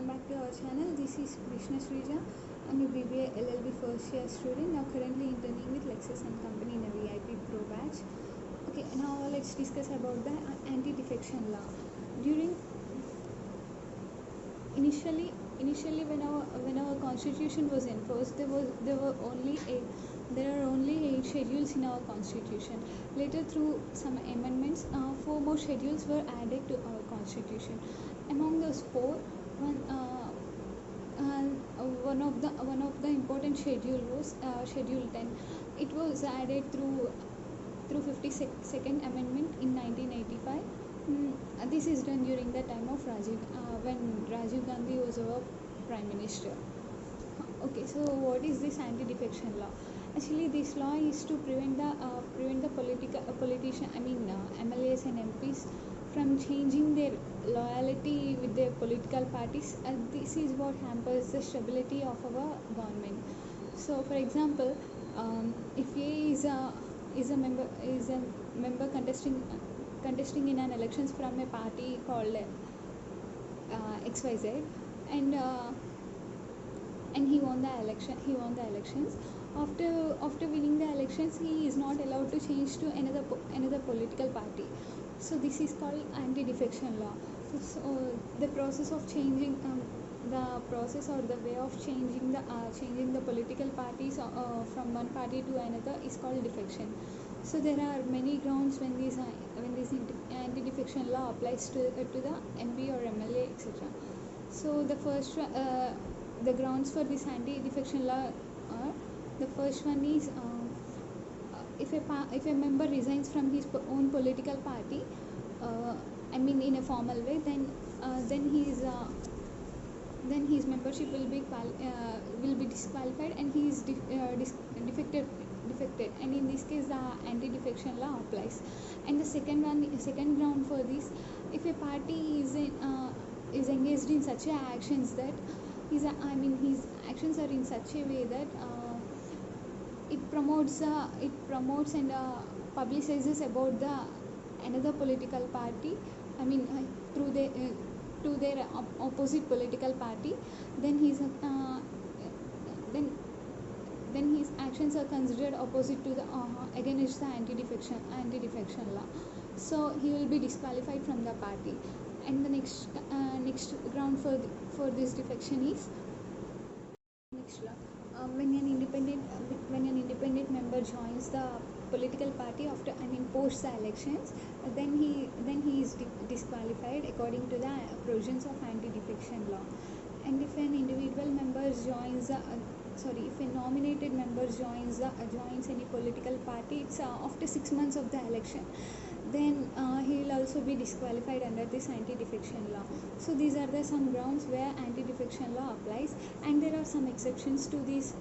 welcome back to our channel. This is Krishna Srija. I'm a BBA LLB first year student, now currently interning with Lexus and Company in a VIP Pro batch. Okay, now let's discuss about the anti-defection law. During initially when our constitution was enforced, there are only 8 schedules in our constitution. Later, through some amendments, 4 more schedules were added to our constitution. Among those 4, one of the important schedule was Schedule 10. It was added through 52nd Amendment in 1985. This is done during the time of when Rajiv Gandhi was our Prime Minister. Okay, so what is this anti-defection law? Actually, this law is to prevent the politician, MLAs and MPs from changing their loyalty with their political parties. This is what hampers the stability of our government. So, for example, if A is a member contesting in an elections from a party called XYZ, and he won the elections. After winning the elections, he is not allowed to change to another political party. So this is called anti-defection law. So the process of changing the process or the way of changing the political parties from one party to another is called defection. So there are many grounds when this anti-defection law applies to the MP or MLA, etc. So the grounds for this anti-defection law are: the first one is if a member resigns from his own political party, in a formal way, then his membership will be disqualified, and he is defected. And in this case, the anti-defection law applies. And the second ground for this: if a party is engaged in such actions that his actions are in such a way that it promotes and publicizes about another political party, through to their opposite political party, then his actions are considered opposite to the against the anti-defection law. So he will be disqualified from the party. And the next ground for this defection is next law. When an independent member joins the political party post the elections, then he is disqualified according to the provisions of anti-defection law. And if an individual member joins if a nominated member joins any political party, it's after 6 months of the election, then he will also be disqualified under this anti-defection law. So these are the some grounds where anti-defection law applies, and there are some exceptions to this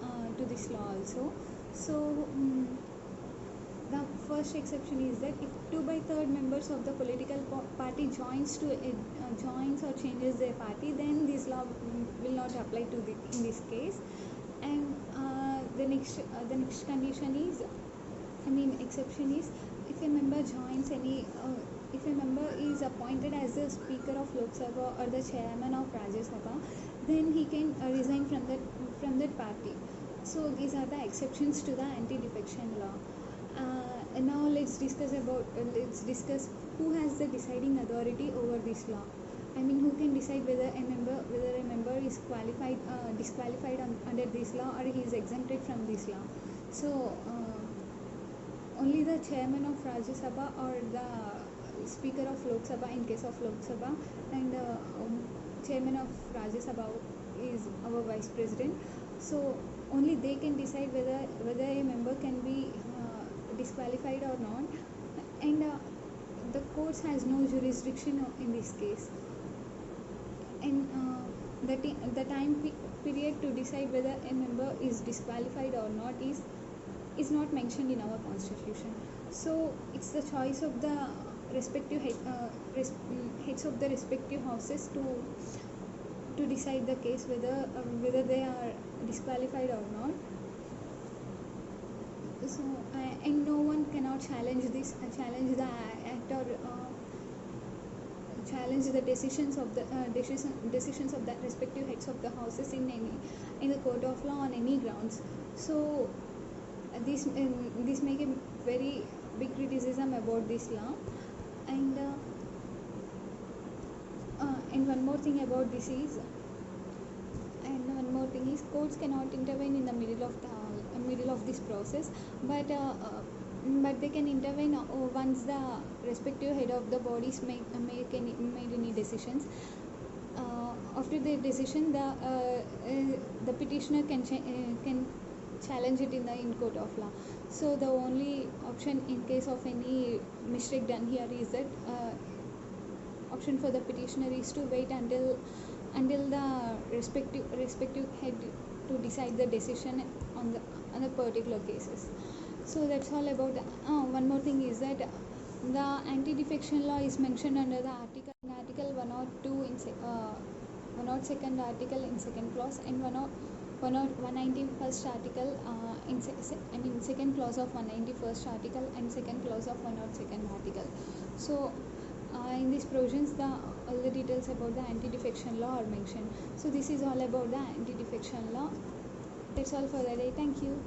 law also. So the first exception is that if 2/3 members of the political party joins or changes their party, then this law will not apply in this case. And the next condition is, exception is, if a member joins if a member is appointed as the Speaker of Lok Sabha or the Chairman of Rajya Sabha, then he can resign from that party. So these are the exceptions to the anti-defection law. And now let's discuss who has the deciding authority over this law. Who can decide whether a member is disqualified under this law, or he is exempted from this law. So only the Chairman of Rajya Sabha or the Speaker of Lok Sabha in case of Lok Sabha, and Chairman of Rajya Sabha is our Vice President. So only they can decide whether a member can be disqualified or not, and the courts has no jurisdiction in this case. And the time period to decide whether a member is disqualified or not is not mentioned in our constitution. So it's the choice of the respective heads of the respective houses to decide the case whether they are disqualified or not. So and no one cannot challenge the act, or challenge the decisions of the respective heads of the houses in the court of law on any grounds. So this make a very big criticism about this law. And one more thing about this is, courts cannot intervene in the middle of this process, but they can intervene once the respective head of the bodies made any decisions. After the decision, the petitioner can challenge it in court of law. So the only option in case of any mistake done here is that option for the petitioner is to wait until the respective head to decide the decision on the particular cases. So that's all about one more thing is that the anti-defection law is mentioned under the article 102 in 102nd article in second clause, and 191st article second clause of 191st article and second clause of 102nd article. So in these provisions, all the details about the anti-defection law are mentioned. So this is all about the anti-defection law. That's all for the day. Thank you.